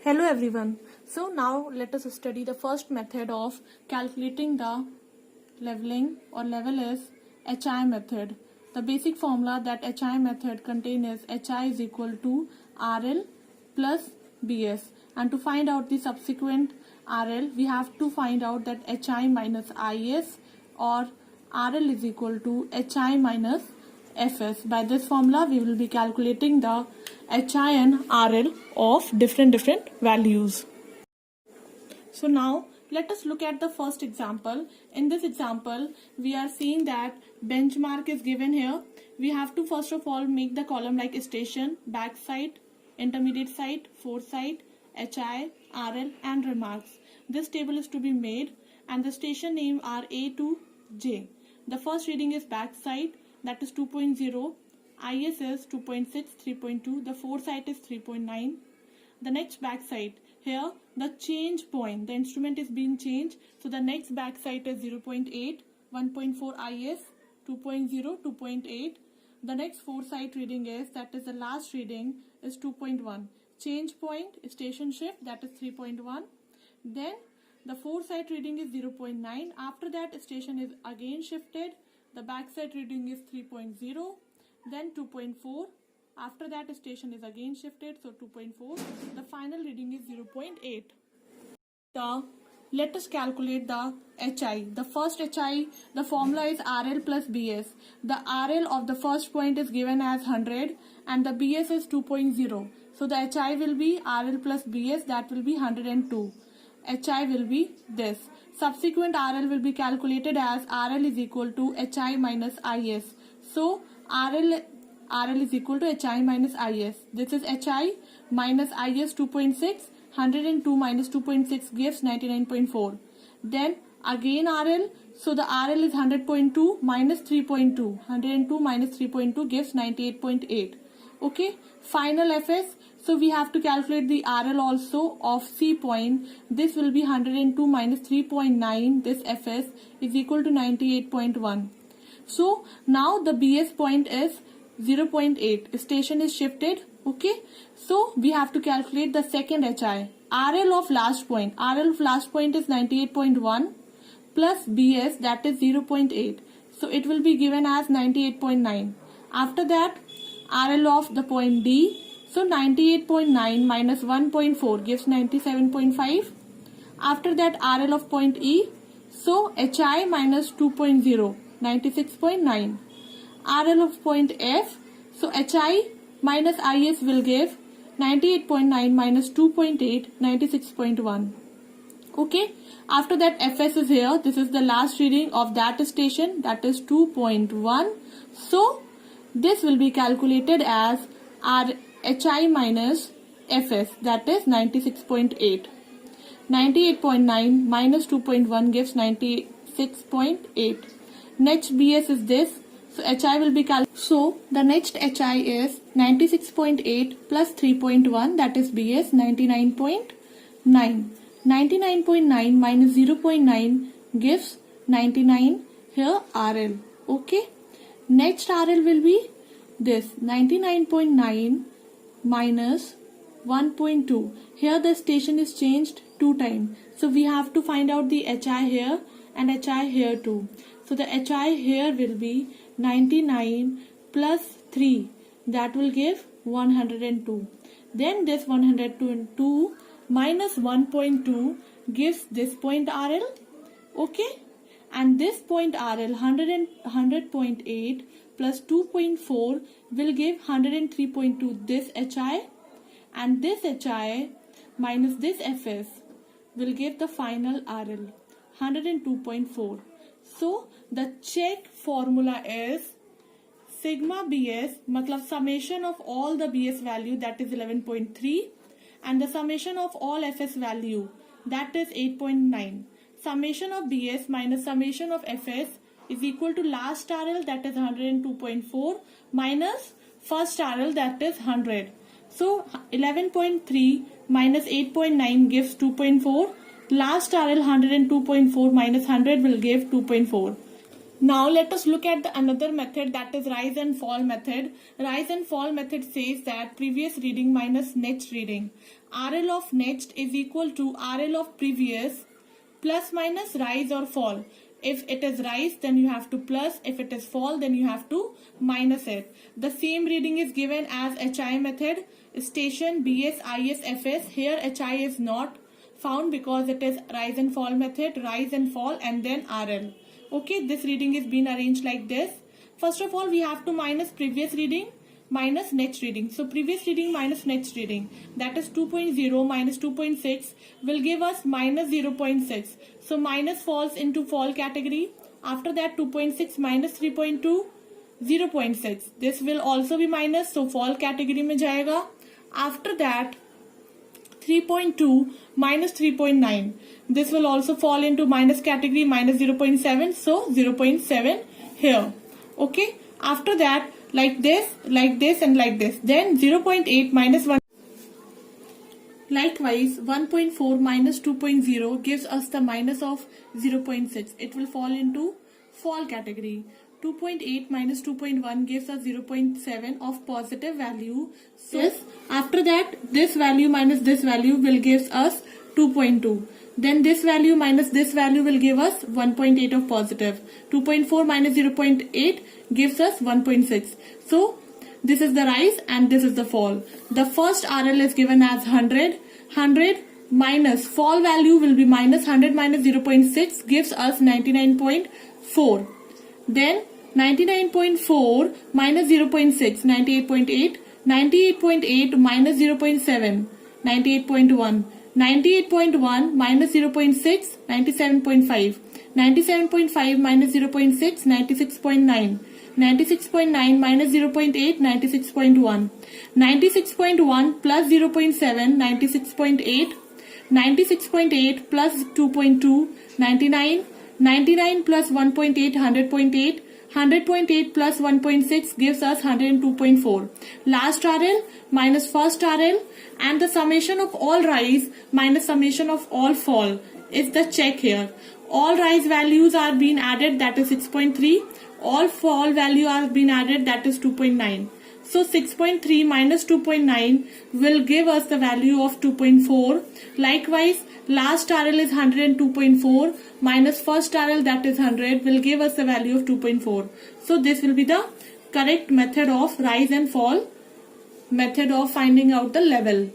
Hello everyone. So now let us study the first method of calculating the leveling or level is HI method. The basic formula that HI method contains is HI is equal to RL plus BS, and to find out the subsequent RL we have to find out that HI minus IS or RL is equal to HI minus FS. By this formula we will be calculating the HI and RL of different values. So now let us look at the first example. In this example we are seeing that benchmark is given here. We have to first of all make the column like station, back site, intermediate site, foresight, HI, RL and remarks. This table is to be made and the station name are A to J. The first reading is back site, that is 2.0. IS is 2.6, 3.2. The foresight is 3.9. The next back site, here the change point, the instrument is being changed. So the next back site is 0.8, 1.4 IS, 2.0, 2.8. The next foresight reading is, that is the last reading, is 2.1. Change point, station shift, that is 3.1. Then the foresight reading is 0.9. After that station is again shifted. The backside reading is 3.0, then 2.4. After that station is again shifted, so 2.4. The final reading is 0.8. Let us calculate the HI. The first HI, the formula is RL plus BS. The RL of the first point is given as 100 and the BS is 2.0. So the HI will be RL plus BS, that will be 102. HI will be this. Subsequent RL will be calculated as RL is equal to HI minus IS. So RL is equal to HI minus IS. This is HI minus IS 2.6. 102 minus 2.6 gives 99.4. Then again RL. So the RL is 100.2 minus 3.2. 102 minus 3.2 gives 98.8. Okay. Final FS. So we have to calculate the RL also of C point. This will be 102 minus 3.9. This FS is equal to 98.1. So now the BS point is 0.8. Station is shifted. Okay. So we have to calculate the second HI. RL of last point. RL of last point is 98.1 plus BS, that is 0.8. So it will be given as 98.9. After that RL of the point D. So 98.9 minus 1.4 gives 97.5. After that RL of point E. So HI minus 2.0, 96.9. RL of point F. So HI minus IS will give 98.9 minus 2.8, 96.1. Okay. After that FS is here. This is the last reading of that station, that is 2.1. So this will be calculated as HI minus FS, that is 96.8. 98.9 minus 2.1 gives 96.8. Next BS is this. So HI will be calculated. So the next HI is 96.8 plus 3.1, that is BS 99.9. 99.9 minus 0.9 gives 99. Here RL. Okay. Next RL will be this 99.9 minus 1.2. Here the station is changed 2 times. So we have to find out the HI here and HI here too. So the HI here will be 99 plus 3. That will give 102. Then this 102 minus 1.2 gives this point RL. Okay. And this point RL 100.8 plus 2.4 will give 103.2. This HI and this HI minus this FS will give the final RL 102.4. So the check formula is sigma BS, matlab summation of all the BS value, that is 11.3, and the summation of all FS value, that is 8.9. Summation of BS minus summation of FS is equal to last RL, that is 102.4, minus first RL, that is 100. So 11.3 minus 8.9 gives 2.4. Last RL 102.4 minus 100 will give 2.4. Now let us look at the another method, that is rise and fall method. Rise and fall method says that previous reading minus next reading. RL of next is equal to RL of previous plus minus rise or fall. If it is rise, then you have to plus. If it is fall, then you have to minus it. The same reading is given as HI method. Station, BS, IS, FS. Here HI is not found because it is rise and fall method. Rise and fall and then RL. Okay, this reading is being arranged like this. First of all, we have to minus previous reading minus next reading. So previous reading minus next reading, that is 2.0 minus 2.6 will give us minus 0.6. So minus falls into fall category. After that 2.6 minus 3.2, 0.6. This will also be minus, so fall category में जाएगा. After that 3.2 minus 3.9. This will also fall into minus category, minus 0.7. So 0.7 here. Okay. After that, like this, and like this. Then 0.8 minus 1. Likewise, 1.4 minus 2.0 gives us the minus of 0.6. It will fall into fall category. 2.8 minus 2.1 gives us 0.7 of positive value. So yes, after that, this value minus this value will give us 2.2. Then this value minus this value will give us 1.8 of positive. 2.4 minus 0.8 gives us 1.6. So this is the rise and this is the fall. The first RL is given as 100. 100 minus fall value will be minus 100 minus 0.6 gives us 99.4. Then 99.4 minus 0.6, 98.8. 98.8 minus 0.7, 98.1. 98.1 minus 0.6, 97.5. 97.5 minus 0.6, 96.9. 96.9 minus 0.8, 96.1. 96.1 plus 0.7, 96.8. 96.8 plus 2.2, 99. 99 plus 1.8, 100.8. 100.8 plus 1.6 gives us 102.4. Last RL minus first RL and the summation of all rise minus summation of all fall is the check here. All rise values are being added, that is 6.3. All fall value are being added, that is 2.9. So 6.3 minus 2.9 will give us the value of 2.4. Likewise, last RL is 102.4 minus first RL, that is 100, will give us the value of 2.4. So this will be the correct method of rise and fall, method of finding out the level.